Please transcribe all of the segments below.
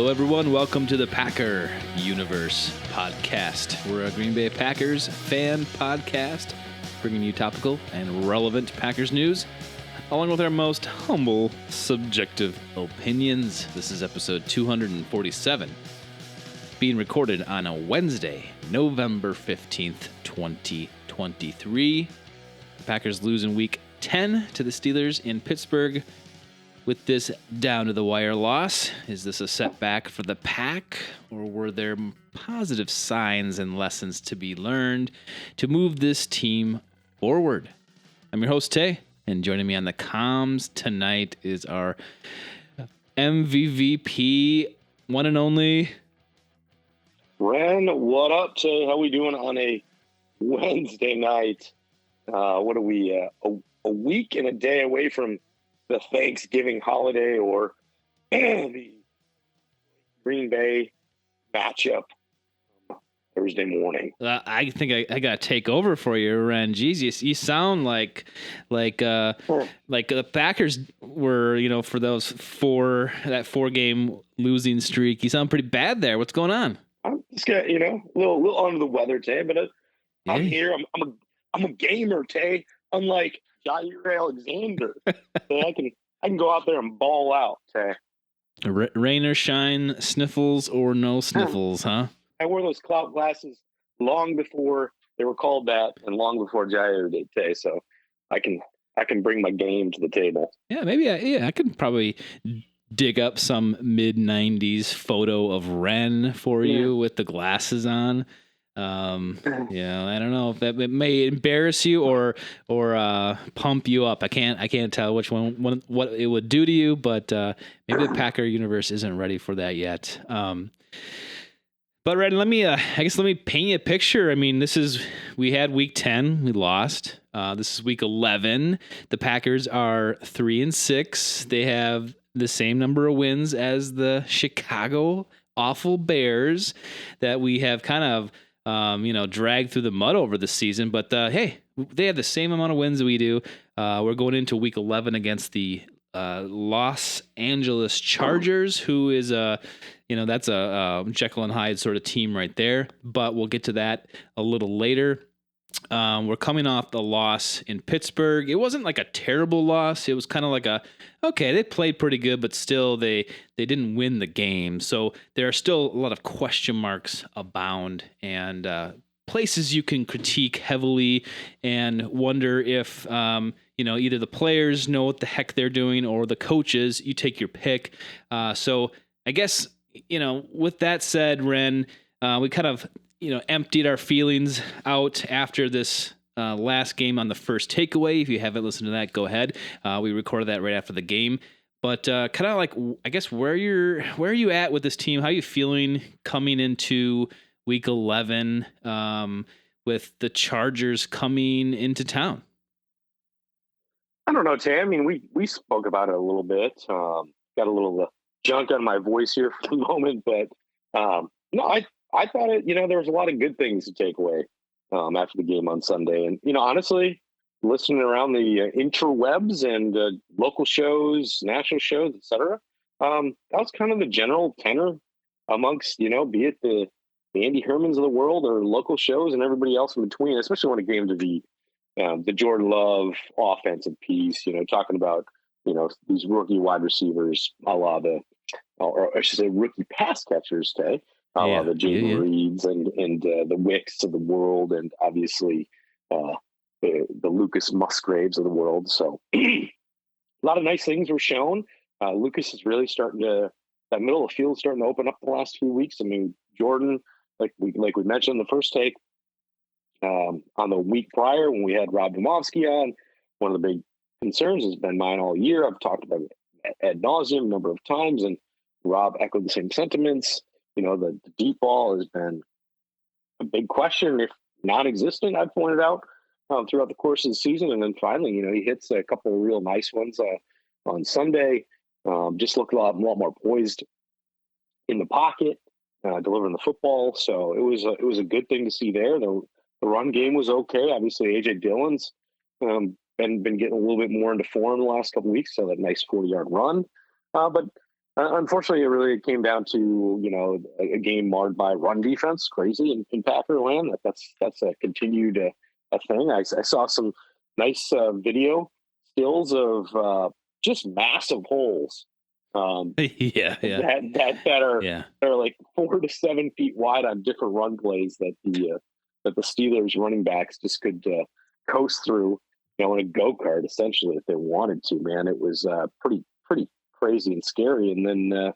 Hello, everyone. Welcome to the Packer Universe podcast. We're a Green Bay Packers fan podcast, bringing you topical and relevant Packers news, along with our most humble, subjective opinions. This is episode 247, being recorded on a Wednesday, November 15th, 2023. The Packers lose in Week 10 to the Steelers in Pittsburgh. With this down-to-the-wire loss, is this a setback for the Pack, or were there positive signs and lessons to be learned to move this team forward? I'm your host, Tay, and joining me on the comms tonight is our MVVP, one and only Ren. What up, Tay? How we doing on a Wednesday night? What are we, a week and a day away from the Thanksgiving holiday or the Green Bay matchup Thursday morning? I think I got to take over for you, Ren. Jeez, you sound like the Packers were, for that 4-game losing streak. You sound pretty bad there. What's going on? I'm just got a little under the weather, Tay, but I'm here. I'm a gamer, Tay. Unlike Jair Alexander, so I can go out there and ball out. Tay. Rain or shine, sniffles or no sniffles, huh? I wore those clout glasses long before they were called that, and long before Jair did, Tay. So I can bring my game to the table. Yeah, maybe I could probably dig up some mid-90s photo of Ren for you with the glasses on. I don't know if it may embarrass you or pump you up. I can't tell which one what it would do to you, but maybe the Packer universe isn't ready for that yet. But Red, let me paint you a picture. I mean, we had week 10, we lost. This is week 11. The Packers are 3-6. They have the same number of wins as the Chicago awful Bears that we have kind of dragged through the mud over the season. But hey, they have the same amount of wins that we do. We're going into week 11 against the Los Angeles Chargers, who is that's a Jekyll and Hyde sort of team right there. But we'll get to that a little later. We're coming off the loss in Pittsburgh. It wasn't like a terrible loss. It was kind of like they played pretty good, but still they didn't win the game. So there are still a lot of question marks abound and places you can critique heavily and wonder if, either the players know what the heck they're doing or the coaches. You take your pick. So I guess, with that said, Ren, we kind of emptied our feelings out after this last game on the first takeaway. If you haven't listened to that, go ahead. We recorded that right after the game. But kind of like, I guess, where are you at with this team? How are you feeling coming into week 11 with the Chargers coming into town? I don't know, Tay. I mean, we spoke about it a little bit. Got a little junk on my voice here for the moment, but no, I thought there was a lot of good things to take away after the game on Sunday. And, honestly, listening around the interwebs and local shows, national shows, et cetera, that was kind of the general tenor amongst, be it the Andy Hermans of the world or local shows and everybody else in between, especially when it came to the Jordan Love offensive piece, talking about, these rookie wide receivers, a la or I should say rookie pass catchers today. The Jalen Reeds and the Wicks of the world, and obviously the Lucas Musgraves of the world. So a lot of nice things were shown. Lucas is really that middle of the field is starting to open up the last few weeks. I mean, Jordan, like we mentioned in the first take, on the week prior when we had Rob Domofsky on, one of the big concerns has been mine all year. I've talked about it ad nauseum a number of times, and Rob echoed the same sentiments. The deep ball has been a big question, if non-existent, I've pointed out throughout the course of the season. And then finally, he hits a couple of real nice ones on Sunday. Just looked a lot more poised in the pocket, delivering the football. So it was a good thing to see there. The run game was okay. Obviously, A.J. Dillon's been getting a little bit more into form the last couple of weeks, so that nice 40-yard run. But Unfortunately, it really came down to a game marred by run defense. Crazy in Packer land. That's a continued a thing. I saw some nice video stills of just massive holes. Yeah, That are like 4 to 7 feet wide on different run plays that the Steelers running backs just could coast through, in a go-kart essentially if they wanted to. Man, it was pretty crazy and scary. And then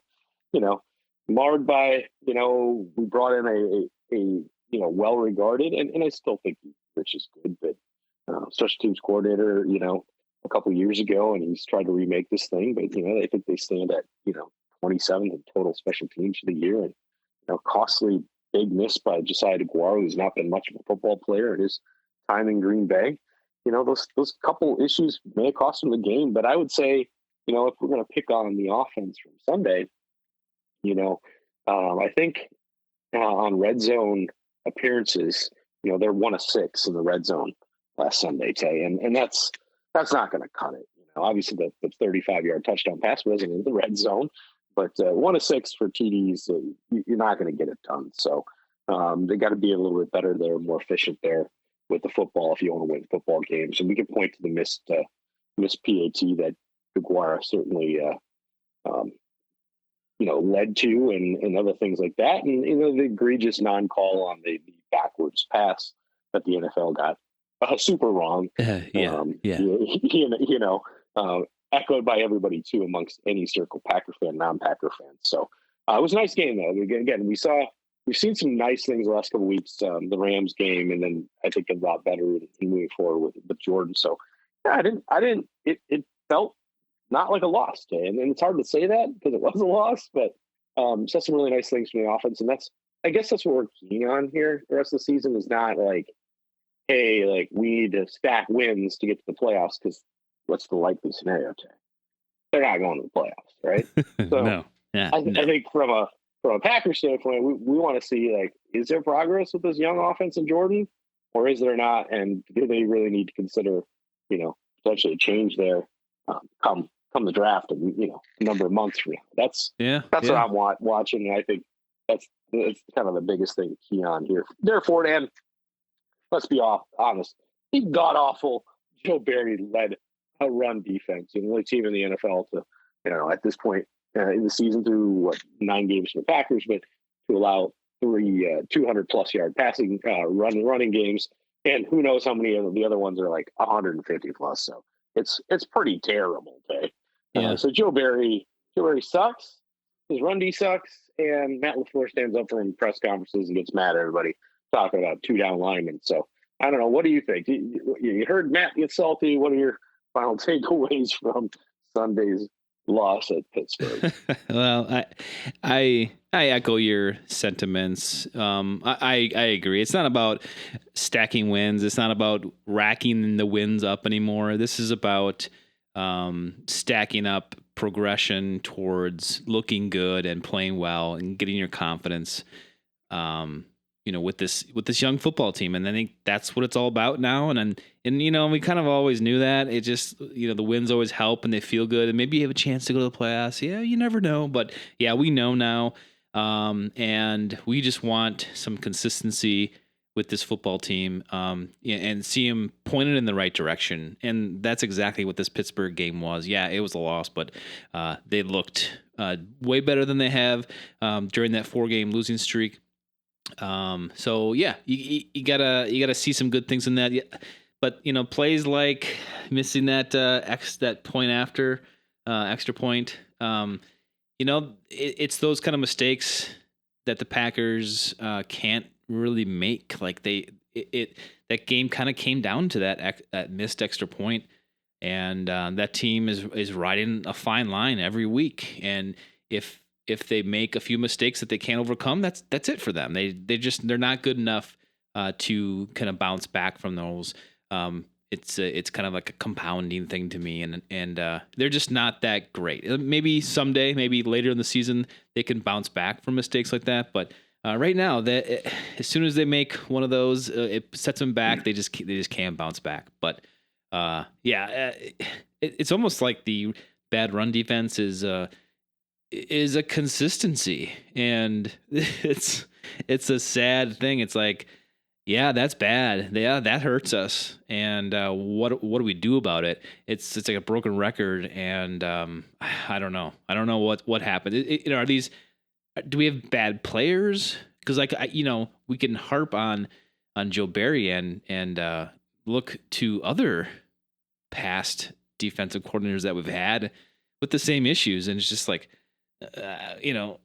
marred by we brought in a well-regarded, and I still think Rich is good, but special teams coordinator a couple years ago, and he's tried to remake this thing, but I think they stand at 27th in total special teams for the year, and costly big miss by Josiah DeGuara, who's not been much of a football player in his time in Green Bay. Those couple issues may have cost him the game, but I would say if we're going to pick on the offense from Sunday, I think on red zone appearances, they're 1 of 6 in the red zone last Sunday, Tay, and that's not going to cut it. Obviously the 35-yard touchdown pass wasn't in the red zone, but 1 of 6 for TDs, you're not going to get it done. So they got to be a little bit better there, more efficient there with the football if you want to win football games. And we can point to the missed PAT that DeGuara certainly led to, and other things like that, and the egregious non-call on the backwards pass that the NFL got super wrong. Echoed by everybody too, amongst any circle, Packer fan, non-Packer fans. So it was a nice game though. Again, we've seen some nice things the last couple of weeks. The Rams game, and then I think a lot better in moving forward with Jordan. So yeah, it felt not like a loss, Jay. And it's hard to say that because it was a loss, but saw some really nice things from the offense. And I guess that's what we're keying on here. The rest of the season is not like, hey, like we need to stack wins to get to the playoffs, because what's the likely scenario, Jay? They're not going to the playoffs, right? So no. Yeah, I think from a Packers standpoint, we want to see, like, is there progress with this young offense in Jordan, or is there not? And do they really need to consider, potentially a change there come the draft in a number of months from now? That's what I'm watching, and I think that's kind of the biggest thing to key on here. Therefore, and let's be honest, he god awful Joe Barry led a run defense, the only team in the NFL to at this point in the season, through 9 games for the Packers, but to allow 3 200+ yard passing running games, and who knows how many of the other ones are like 150 plus. So it's pretty terrible. Okay. So Joe Barry sucks. His run D sucks, and Matt LaFleur stands up for him in press conferences and gets mad at everybody talking about 2 down linemen. So I don't know. What do you think? You heard Matt get salty. What are your final takeaways from Sunday's loss at Pittsburgh? Well, I echo your sentiments. I agree. It's not about stacking wins. It's not about racking the wins up anymore. This is about stacking up progression towards looking good and playing well and getting your confidence. With this young football team, and I think that's what it's all about now. And we kind of always knew that. It just the wins always help, and they feel good, and maybe you have a chance to go to the playoffs. Yeah, you never know, but yeah, we know now, and we just want some consistency with this football team, and see them pointed in the right direction. And that's exactly what this Pittsburgh game was. Yeah, it was a loss, but they looked way better than they have during that 4-game losing streak. So yeah, you gotta see some good things in that. But plays like missing that point after extra point. It's those kind of mistakes that the Packers can't really make. Like that game kind of came down to that missed extra point, and that team is riding a fine line every week. And if they make a few mistakes that they can't overcome, that's it for them. They're not good enough to kind of bounce back from those. It's kind of like a compounding thing to me, and they're just not that great. Maybe someday, maybe later in the season, they can bounce back from mistakes like that. But right now, as soon as they make one of those, it sets them back. They just can't bounce back. But it's almost like the bad run defense is a consistency, and it's a sad thing. It's like, yeah, that's bad. Yeah, that hurts us. And what do we do about it? It's like a broken record, and I don't know. I don't know what happened. Are these? Do we have bad players? Because we can harp on Joe Barry and look to other past defensive coordinators that we've had with the same issues, and it's just like, can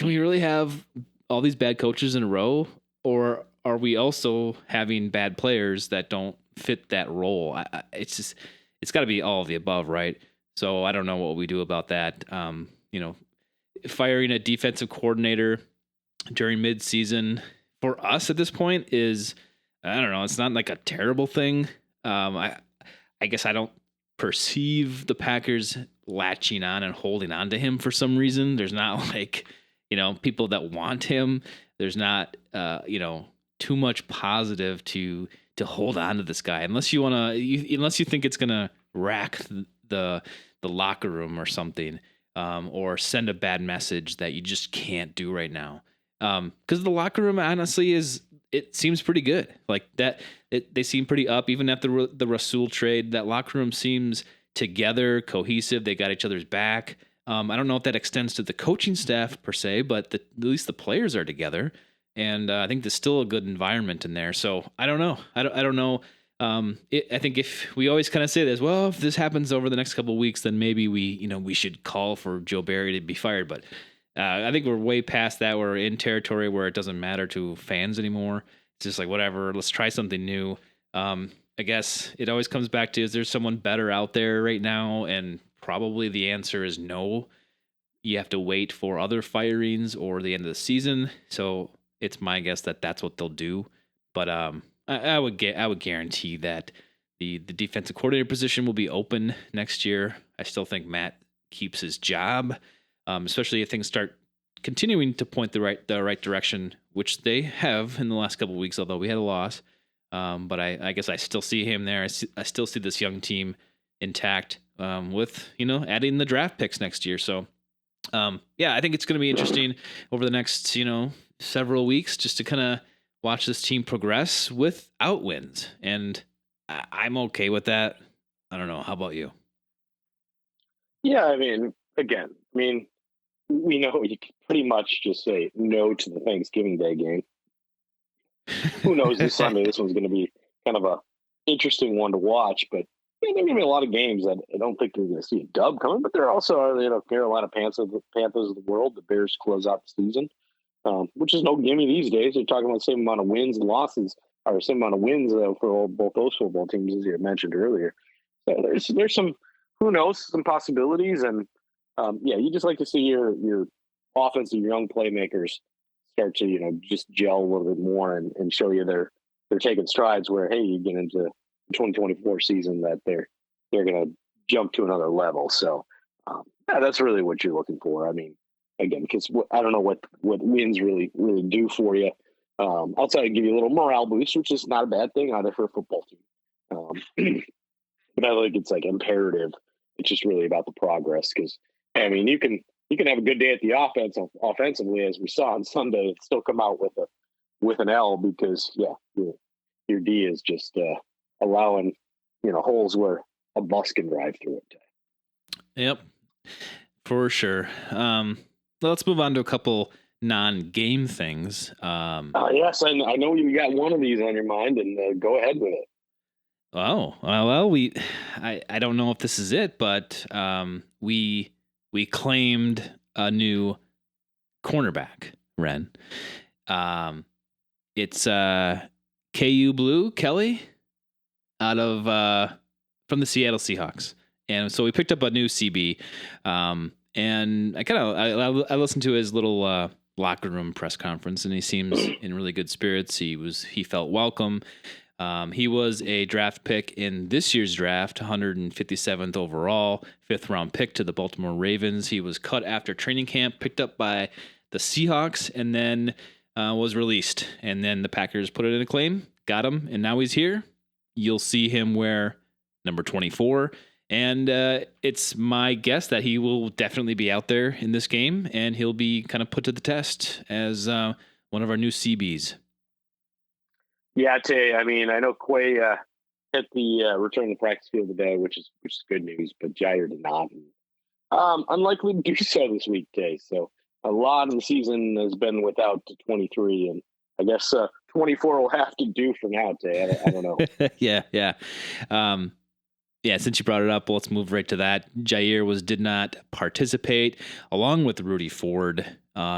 we really have all these bad coaches in a row, or are we also having bad players that don't fit that role? It's got to be all of the above, right? So I don't know what we do about that. Firing a defensive coordinator during midseason for us at this point is, I don't know, it's not like a terrible thing. I guess I don't perceive the Packers latching on and holding on to him for some reason. There's not like, people that want him. There's not, too much positive to hold on to this guy, unless you unless you think it's gonna rack the locker room or something, or send a bad message that you just can't do right now. Because the locker room honestly it seems pretty good. Like that, they seem pretty up even after the Rasul trade. That locker room seems together, cohesive. They got each other's back. I don't know if that extends to the coaching staff per se, but at least the players are together. And I think there's still a good environment in there. So I don't know. I don't know. I think if we always kind of say this, well, if this happens over the next couple of weeks, then maybe we should call for Joe Barry to be fired. But I think we're way past that. We're in territory where it doesn't matter to fans anymore. It's just like, whatever, let's try something new. I guess it always comes back to, is there someone better out there right now? And probably the answer is no. You have to wait for other firings or the end of the season. So it's my guess that that's what they'll do. But I would guarantee that the defensive coordinator position will be open next year. I still think Matt keeps his job, especially if things start continuing to point the right direction, which they have in the last couple of weeks, although we had a loss. But I guess I still see him there. I still see this young team intact, with adding the draft picks next year. So I think it's going to be interesting over the next several weeks just to kind of watch this team progress without wins, and I'm okay with that. I don't know. How about you? Yeah, I mean, we know you can pretty much just say no to the Thanksgiving Day game. Who knows this Sunday? This one's going to be kind of a interesting one to watch, but there are going to be a lot of games that I don't think you're going to see a dub coming, but there also are, Carolina Panthers of the world. The Bears close out the season, which is no gimme these days. They're talking about the same amount of wins and losses, or same amount of wins for both those football teams, as you mentioned earlier. So there's some, who knows, some possibilities, and you just like to see your offensive young playmakers start to just gel a little bit more and show you they're taking strides where, hey, you get into the 2024 season that they're going to jump to another level. So that's really what you're looking for. I mean, again, because I don't know what wins really do for you. Outside of give you a little morale boost, which is not a bad thing either for a football team. But I think it's like imperative. It's just really about the progress, because I mean, you can have a good day at the offensively, as we saw on Sunday, and still come out with an L because your D is just allowing holes where a bus can drive through it. Yep, for sure. Let's move on to a couple non-game things. Yes, I know you got one of these on your mind, and go ahead with it. Oh, well, I don't know if this is it, but we claimed a new cornerback, Ren. It's KU Blue Kelly out of from the Seattle Seahawks, and so we picked up a new CB. And I listened to his little locker room press conference, and he seems in really good spirits. He felt welcome. He was a draft pick in this year's draft, 157th overall, 5th round pick to the Baltimore Ravens. He was cut after training camp, picked up by the Seahawks, and then was released. And then the Packers put it in a claim, got him, and now he's here. You'll see him wear number 24 And it's my guess that he will definitely be out there in this game, and he'll be kind of put to the test as one of our new CBs. Yeah, Tay. I mean, I know Quay hit the return to practice field today, which is good news, but Jair did not. Unlikely to do so this week, Tay. So a lot of the season has been without 23, and I guess 24 will have to do for now, Tay. I don't know. Yeah. Yeah, since you brought it up, let's move right to that. Jair did not participate, along with Rudy Ford.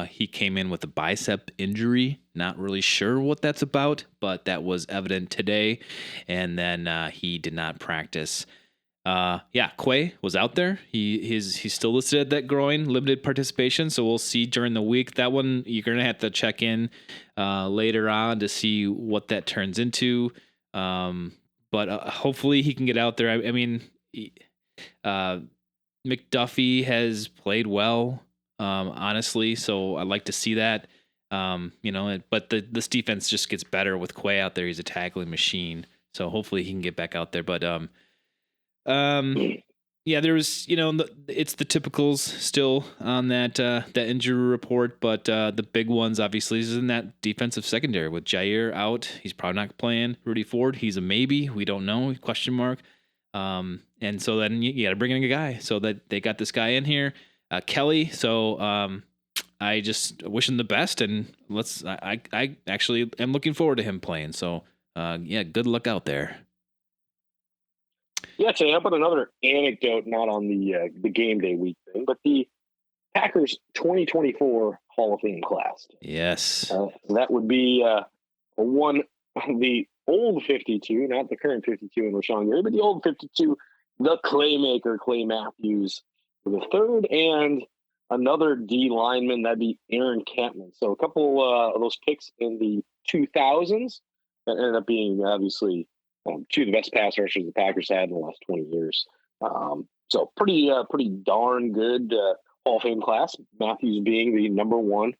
He came in with a bicep injury. Not really sure what that's about, but that was evident today. And then he did not practice. Quay was out there. He's still listed at that groin, limited participation. So we'll see during the week. That one you're gonna have to check in later on to see what that turns into. But hopefully he can get out there. I mean, McDuffie has played well, honestly. So I'd like to see that. But this defense just gets better with Quay out there. He's a tackling machine. So hopefully he can get back out there. But there was, it's the typicals still on that injury report, but the big ones obviously is in that defensive secondary with Jair out. He's probably not playing. Rudy Ford, he's a maybe. We don't know, question mark. And so then you got to bring in a guy. So that they got this guy in here, Kelly. So I just wish him the best, and I actually am looking forward to him playing. So good luck out there. Yeah, Tay, how about another anecdote, not on the game day week thing, but the Packers 2024 Hall of Fame class. Yes. That would be the old 52, not the current 52 in Rashawn Gary, but the old 52, the Claymaker, Clay Matthews, for the third, and another D lineman, that'd be Aaron Campman. So a couple of those picks in the 2000s that ended up being, obviously, two of the best pass rushers the Packers had in the last 20 years. So pretty darn good Hall of Fame class. Matthews being the number one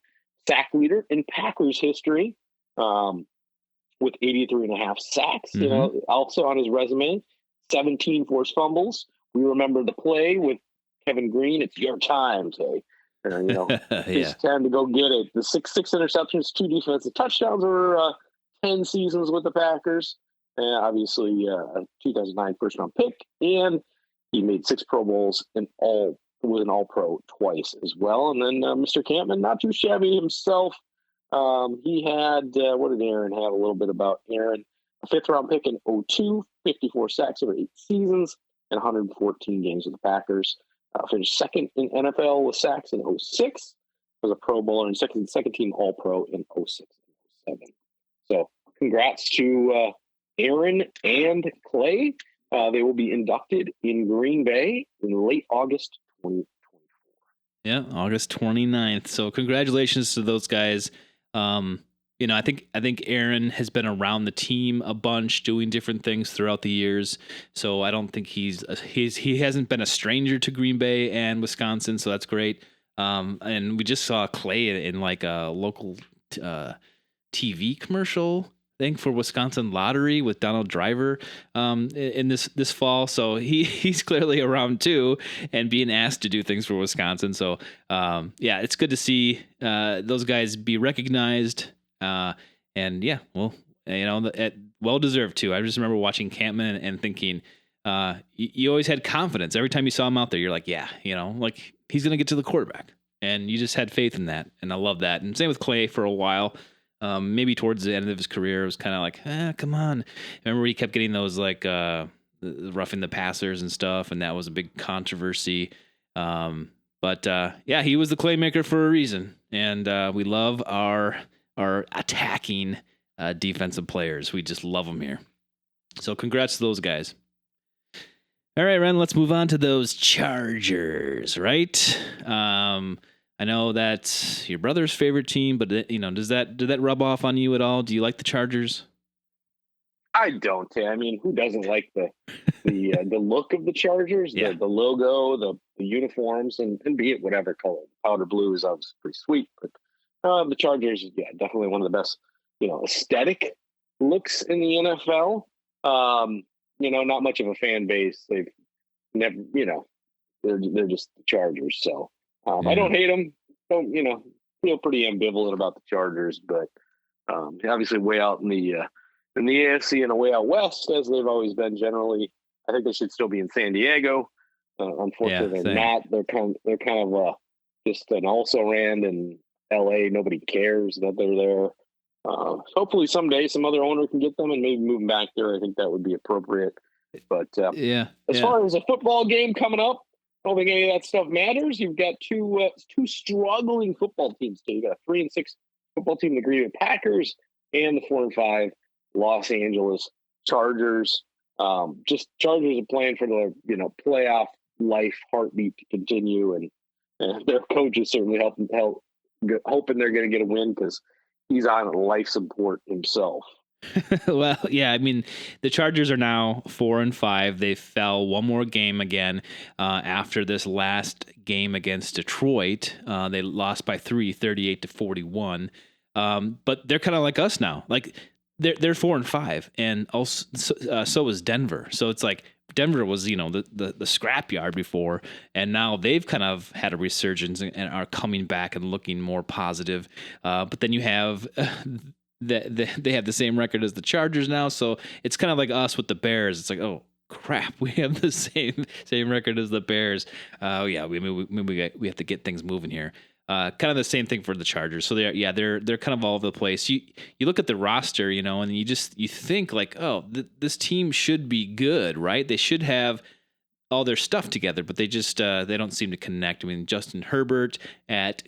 sack leader in Packers history, with 83.5 sacks. Mm-hmm. Also on his resume, 17 forced fumbles. We remember the play with Kevin Green. It's your time, Tay. It's time to go get it. The six interceptions, 2 defensive touchdowns over 10 seasons with the Packers. Obviously, a 2009 first-round pick, and he made 6 Pro Bowls and was an All-Pro twice as well. And then Mr. Campman, not too shabby himself. He had, what did Aaron have? A little bit about Aaron. A 5th-round pick in 2002, 54 sacks over 8 seasons, and 114 games with the Packers. Finished second in NFL with sacks in 2006. Was a Pro Bowler and second team All-Pro in 2006 and 2007. So congrats to Aaron and Clay. They will be inducted in Green Bay in late August 2024. Yeah, August 29th. So congratulations to those guys. I think Aaron has been around the team a bunch, doing different things throughout the years. So I don't think he hasn't been a stranger to Green Bay and Wisconsin. So that's great. And we just saw Clay in like a local TV commercial thing for Wisconsin Lottery with Donald Driver in this fall. So he's clearly around too and being asked to do things for Wisconsin. So it's good to see those guys be recognized. Well deserved too. I just remember watching Campman and thinking you always had confidence every time you saw him out there. You're like, like he's gonna get to the quarterback, and you just had faith in that. And I love that. And same with Clay for a while. Maybe towards the end of his career, it was kind of like, come on. Remember he kept getting those like roughing the passers and stuff, and that was a big controversy. He was the Claymaker for a reason, and we love our attacking defensive players. We just love them here. So congrats to those guys. All right, Ren, let's move on to those Chargers, right? I know that's your brother's favorite team, but did that rub off on you at all? Do you like the Chargers? I don't. I mean, who doesn't like the look of the Chargers, the logo, the uniforms, and be it whatever color? Powder blue is obviously pretty sweet, but the Chargers, definitely one of the best, aesthetic looks in the NFL. Not much of a fan base. They've never, they're just the Chargers. So I Yeah. don't hate them. Don't, feel pretty ambivalent about the Chargers, but obviously way out in the AFC and a way out west, as they've always been generally. I think they should still be in San Diego. Unfortunately, Yeah, they're same. not. They're kind of just an also-ran in LA. Nobody cares that they're there. Hopefully someday some other owner can get them and maybe move them back there. I think that would be appropriate. But as far as a football game coming up, I don't think any of that stuff matters. You've got two struggling football teams. So you got a 3-6 football team, the Green Bay Packers, and the 4-5 Los Angeles Chargers. Just Chargers are playing for the playoff life heartbeat to continue, and their coach is certainly hoping they're going to get a win because he's on life support himself. Well, yeah, I mean, the Chargers are now 4-5. They fell one more game again after this last game against Detroit. They lost by 3, 38-41. But they're kind of like us now. Like they're 4-5, and also so is Denver. So it's like Denver was the scrapyard before, and now they've kind of had a resurgence and are coming back and looking more positive. But then you have. They have the same record as the Chargers now, so it's kind of like us with the Bears. It's like, oh crap, we have the same record as the Bears. Yeah, we have to get things moving here. Kind of the same thing for the Chargers. So they're kind of all over the place. You look at the roster, and you think like, oh, this team should be good, right? They should have all their stuff together, but they just they don't seem to connect. I mean, Justin Herbert at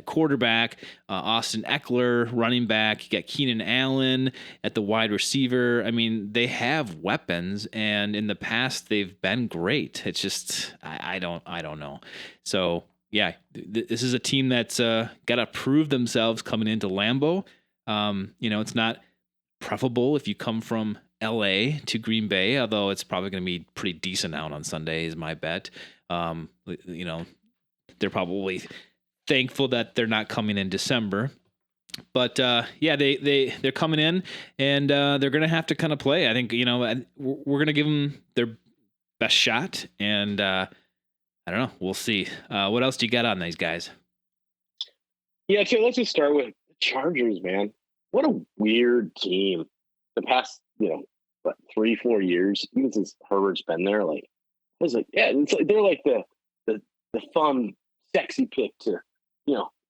quarterback, Austin Eckler running back. You got Keenan Allen at the wide receiver. I mean, they have weapons, and in the past they've been great. It's just I don't know. So yeah, this is a team that's got to prove themselves coming into Lambeau. It's not preferable if you come from LA to Green Bay, although it's probably going to be pretty decent out on Sunday is my bet. They're probably thankful that they're not coming in December, but they're coming in, and they're going to have to kind of play. I think we're going to give them their best shot, and I don't know. We'll see. What else do you got on these guys? Yeah, so let's just start with the Chargers, man. What a weird team. The past 3-4 years, even since Herbert's been there, it's like they're like the fun, sexy pick to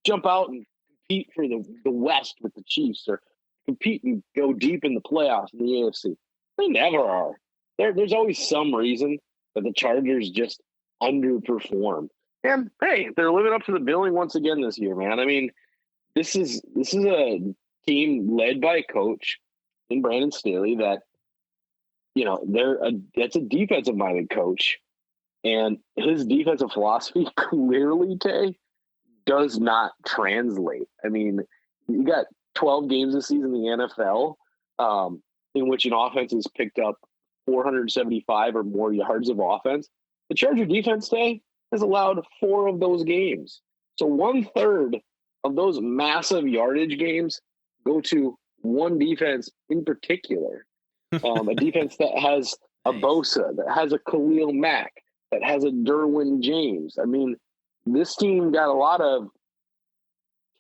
jump out and compete for the West with the Chiefs or compete and go deep in the playoffs in the AFC. They never are. There's always some reason that the Chargers just underperform. And hey, they're living up to the billing once again this year, man. I mean, this is a team led by a coach in Brandon Staley that that's a defensive minded coach, and his defensive philosophy clearly, Tay, does not translate. I mean, you got 12 games this season in the NFL in which an offense has picked up 475 or more yards of offense. The Charger defense today has allowed 4 of those games. So 1/3 of those massive yardage games go to one defense in particular. A defense that has a Bosa, that has a Khalil Mack, that has a Derwin James. I mean, this team got a lot of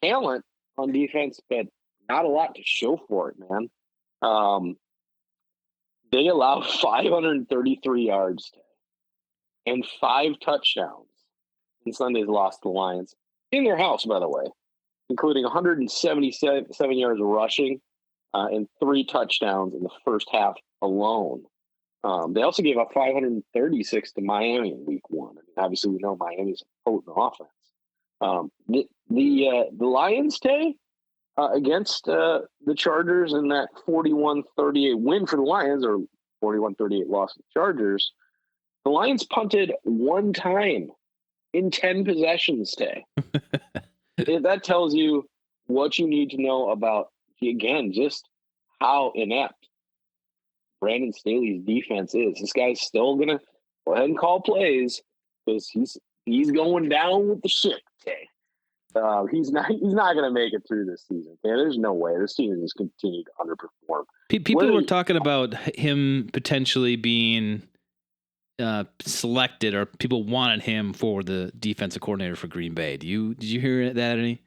talent on defense, but not a lot to show for it, man. They allowed 533 yards and 5 touchdowns in Sunday's loss to the Lions in their house, by the way, including 177 yards rushing and 3 touchdowns in the first half alone. They also gave up 536 to Miami in week 1. I mean, obviously, we know Miami's a potent offense. The Lions, Tay, against the Chargers in that 41-38 win for the Lions, or 41-38 loss to the Chargers, the Lions punted 1 time in 10 possessions, Tay. That tells you what you need to know about, again, just how inept Brandon Staley's defense is. This guy's still going to go ahead and call plays because he's going down with the ship, Tay. He's not going to make it through this season. Okay? There's no way. This team has continued to underperform. People were talking about him potentially being selected, or people wanted him for the defensive coordinator for Green Bay. Did you hear that any?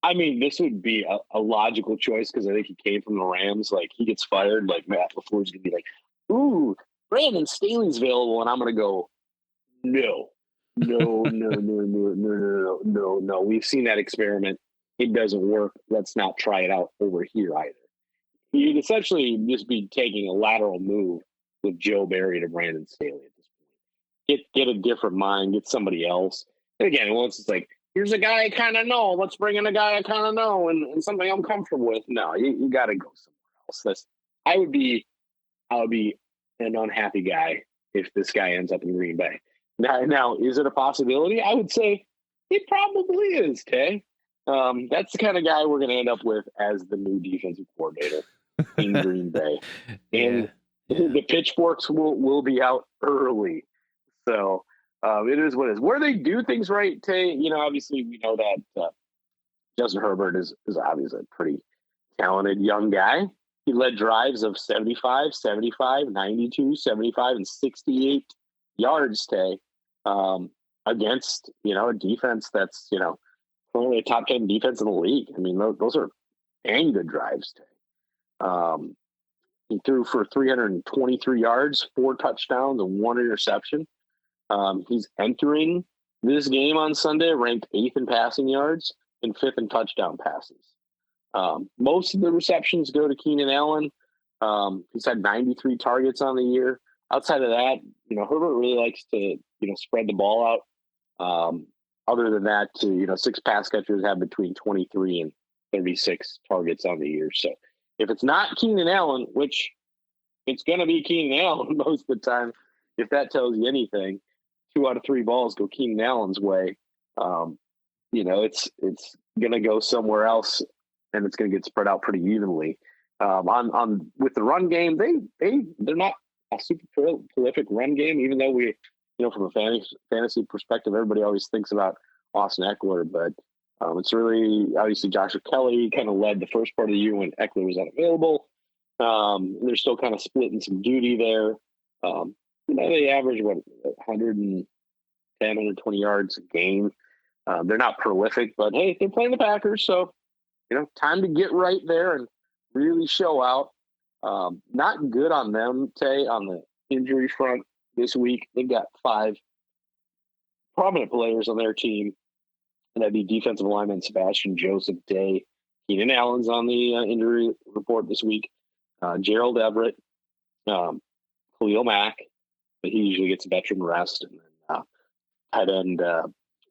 I mean, this would be a logical choice because I think he came from the Rams. Like, he gets fired, like Matt LaFleur's gonna be like, "Ooh, Brandon Staley's available," and I'm gonna go, "No, no, no, no, no, no, no, no, no. We've seen that experiment. It doesn't work. Let's not try it out over here either." You'd essentially just be taking a lateral move with Joe Barry to Brandon Staley at this point. Get a different mind, get somebody else. And again, once it's like, here's a guy I kind of know, let's bring in a guy I kind of know and something I'm comfortable with. No, you got to go somewhere else. I would be an unhappy guy if this guy ends up in Green Bay. Now, is it a possibility? I would say it probably is, Tay. That's the kind of guy we're going to end up with as the new defensive coordinator in Green Bay. And the pitchforks will be out early. So it is what it is. Where they do things right, Tay, obviously we know that Justin Herbert is obviously a pretty talented young guy. He led drives of 75, 75, 92, 75, and 68 yards, Tay, against, a defense that's, only a top 10 defense in the league. I mean, those are dang good drives, Tay. He threw for 323 yards, 4 touchdowns, and 1 interception. He's entering this game on Sunday ranked 8th in passing yards and 5th in touchdown passes. Most of the receptions go to Keenan Allen. He's had 93 targets on the year. Outside of that, Herbert really likes to, spread the ball out. Other than that, 6 pass catchers have between 23 and 36 targets on the year. So if it's not Keenan Allen, which it's going to be Keenan Allen most of the time, if that tells you anything, 2 out of 3 balls go Keenan Allen's way. It's going to go somewhere else, and it's going to get spread out pretty evenly. On with the run game, they're not a super prolific run game, even though we, from a fantasy perspective, everybody always thinks about Austin Eckler, but it's really obviously Joshua Kelly kind of led the first part of the year when Eckler was unavailable. They're still kind of splitting some duty there. They average 110, 120 yards a game. They're not prolific, but hey, they're playing the Packers, so time to get right there and really show out. Not good on them, Tay, on the injury front this week. They've got 5 prominent players on their team, and that'd be defensive lineman Sebastian Joseph Day. Keenan Allen's on the injury report this week. Gerald Everett, Khalil Mack, but he usually gets veteran rest, and then tight end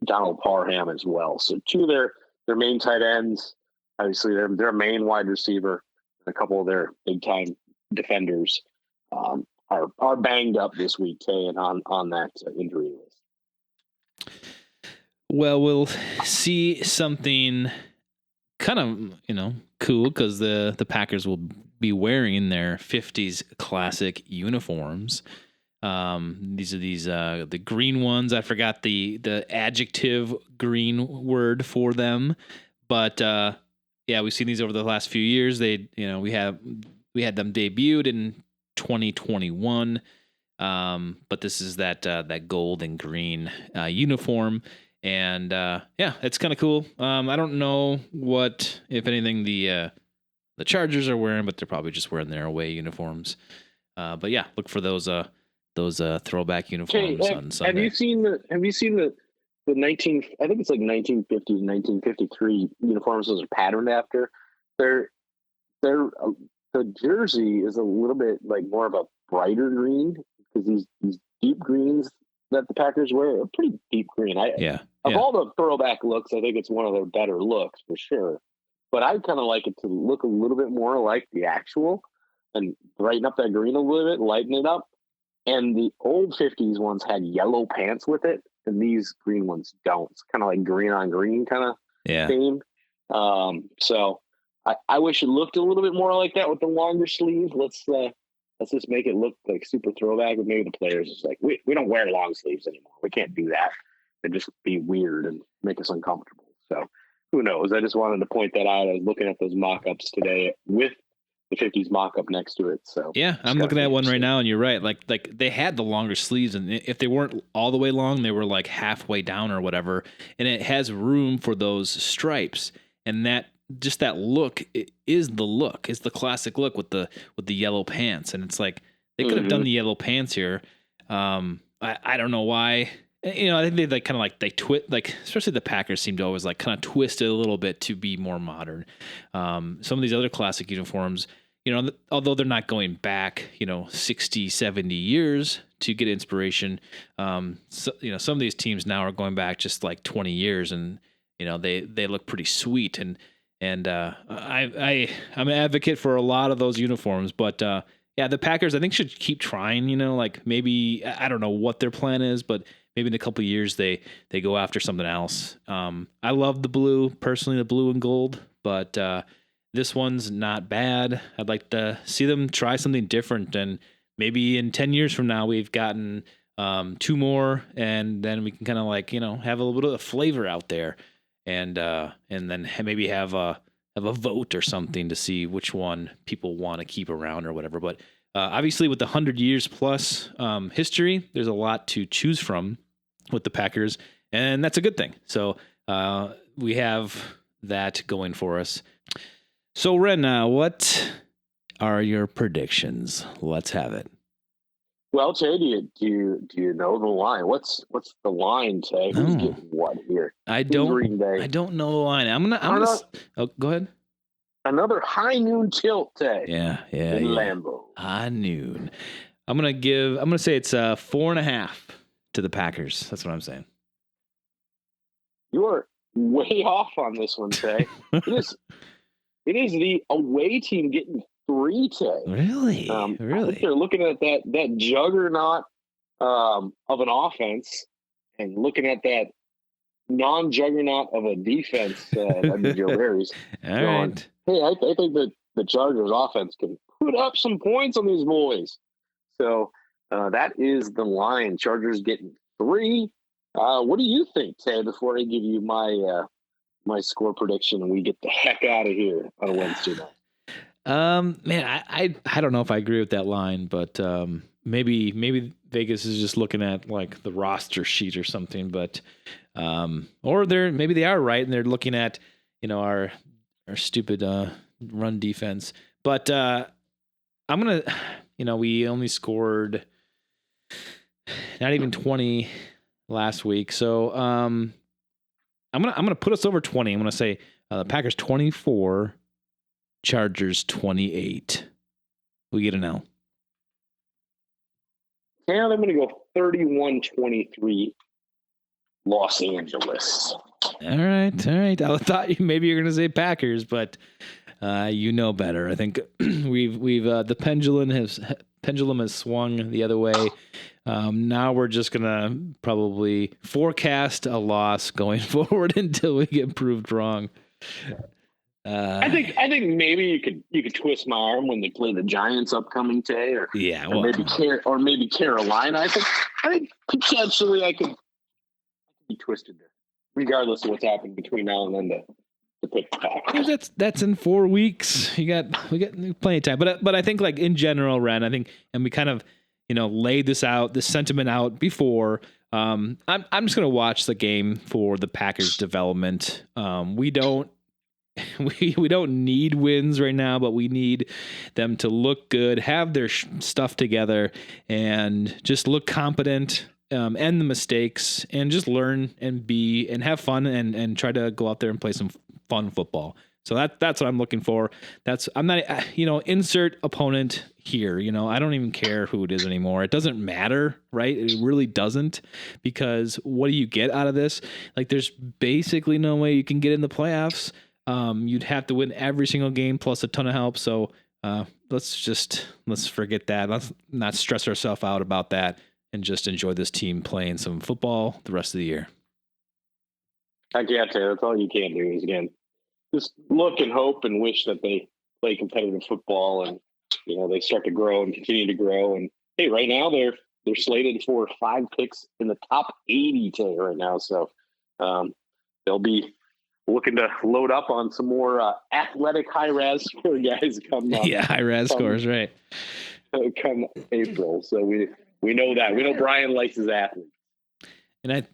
Donald Parham as well. So 2 of their main tight ends, obviously their main wide receiver, and a couple of their big time defenders are banged up this week, Tay, and on that injury list. Well, we'll see something kind of, cool, because the Packers will be wearing their 50s classic uniforms. These are the green ones. I forgot the adjective green word for them, but we've seen these over the last few years. We had them debuted in 2021, but this is that gold and green uniform. And it's kind of cool. I don't know what, if anything, the Chargers are wearing, but they're probably just wearing their away uniforms. But yeah, look for those throwback uniforms on Sunday. Have you seen the 19? I think it's like 1950 to 1953 uniforms. Those are patterned after. The jersey is a little bit like more of a brighter green, because these deep greens that the Packers wear are pretty deep green. All the throwback looks, I think it's one of their better looks for sure. But I kind of like it to look a little bit more like the actual and brighten up that green a little bit, lighten it up. And the old 50s ones had yellow pants with it, and these green ones don't. It's kind of like green on green kind of theme. So I wish it looked a little bit more like that with the longer sleeves. Let's just make it look like super throwback. But maybe the players is like, we don't wear long sleeves anymore. We can't do that. It'd just be weird and make us uncomfortable. So who knows? I just wanted to point that out. I was looking at those mock-ups today with the 50s mock-up next to it. So yeah, I'm looking at one right now, and you're right. Like they had the longer sleeves, and if they weren't all the way long, they were like halfway down or whatever. And it has room for those stripes, and that just that look is the classic look with the yellow pants. And it's like they could have done the yellow pants here. I don't know why. You know, I think they kind of like they especially the Packers seem to always like kind of twist it a little bit to be more modern. Some of these other classic uniforms, you know, although they're not going back, you know, 60, 70 years to get inspiration, so, you know, some of these teams now are going back just like 20 years, and you know they look pretty sweet. And I'm an advocate for a lot of those uniforms, but yeah, the Packers I think should keep trying. You know, like maybe I don't know what their plan is, but maybe in a couple of years they go after something else. I love the blue personally, the blue and gold, but this one's not bad. I'd like to see them try something different, and maybe in 10 years from now we've gotten 2 more, and then we can kind of like, you know, have a little bit of flavor out there, and then maybe have a vote or something to see which one people want to keep around or whatever. But obviously with the 100 years plus history, there's a lot to choose from with the Packers, and that's a good thing. So we have that going for us. So Ren, what are your predictions? Let's have it. Well, Tay, do you know the line? What's the line, Tay? Who's getting what here? I don't know the line. I'm gonna oh, go ahead. Another high noon tilt, Tay. Yeah. Lambeau. High noon. I'm gonna say it's 4.5 to the Packers. That's what I'm saying. You are way off on this one, Tay. It is the away team getting 3, Tay. Really? I think they're looking at that juggernaut of an offense and looking at that non-juggernaut of a defense. That'd be Joe Barry's. All right. Hey, I think that the Chargers offense can put up some points on these boys. So that is the line. Chargers getting 3. What do you think, Tay, before I give you my score prediction and we get the heck out of here on a Wednesday night? Man, I don't know if I agree with that line, but maybe Vegas is just looking at like the roster sheet or something, but or maybe they are right and they're looking at, you know, our stupid run defense. But I'm gonna, you know, we only scored not even 20 last week, so I'm gonna put us over 20. I'm gonna say the Packers 24. Chargers 28. We get an L. And I'm going to go 31-23 Los Angeles. All right. I thought maybe you're going to say Packers, but you know better. I think we've the pendulum has swung the other way. Now we're just going to probably forecast a loss going forward until we get proved wrong. I think maybe you could twist my arm when they play the Giants upcoming day, or maybe Carolina. I think potentially I could be twisted there, regardless of what's happening between now and then to pick the Packers. That's in 4 weeks. We got plenty of time, but I think like in general, Ren, I think, and we kind of, you know, laid this sentiment out before. I'm just gonna watch the game for the Packers development. We don't need wins right now, but we need them to look good, have their stuff together, and just look competent, end the mistakes, and just learn and have fun and try to go out there and play some fun football. So that's what I'm looking for. I'm not, you know, insert opponent here. You know, I don't even care who it is anymore. It doesn't matter, right? It really doesn't, because what do you get out of this? Like, there's basically no way you can get in the playoffs. You'd have to win every single game plus a ton of help. So let's forget that. Let's not stress ourselves out about that and just enjoy this team playing some football the rest of the year. I can't tell you. That's all you can do is, again, just look and hope and wish that they play competitive football and, you know, they start to grow and continue to grow. And hey, right now they're slated for 5 picks in the top 80 today right now. So they'll be looking to load up on some more athletic high-raz score guys come high-raz scores, right. Come April. So we know that. We know Brian likes his athletes. And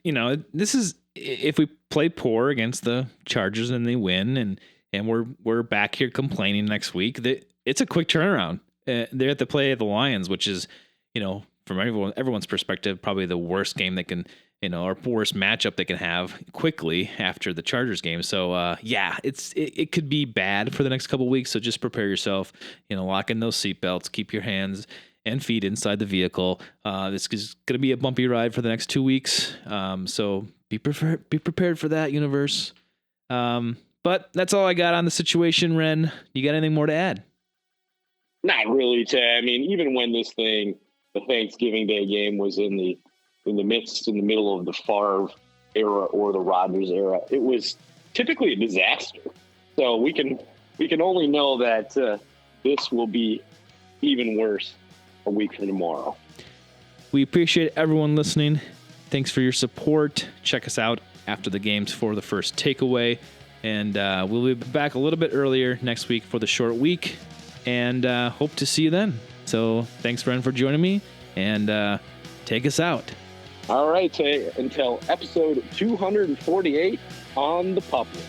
this is, if we play poor against the Chargers and they win and we're back here complaining next week, it's a quick turnaround. They have to play the Lions, which is, from everyone's perspective, probably the worst game they can, or worst matchup they can have quickly after the Chargers game. So, it could be bad for the next couple of weeks. So just prepare yourself, lock in those seatbelts, keep your hands and feet inside the vehicle. This is going to be a bumpy ride for the next 2 weeks. So be prepared for that, universe. But that's all I got on the situation, Ren. You got anything more to add? Not really, Tay. I mean, even when this thing, the Thanksgiving Day game, was in the middle of the Favre era or the Rodgers era, it was typically a disaster. So we can only know that this will be even worse a week from tomorrow. We appreciate everyone listening. Thanks for your support. Check us out after the games for the first takeaway. And we'll be back a little bit earlier next week for the short week. And hope to see you then. So thanks, Ren, for joining me. And take us out. All right, Tay. Until episode 248 on the Public.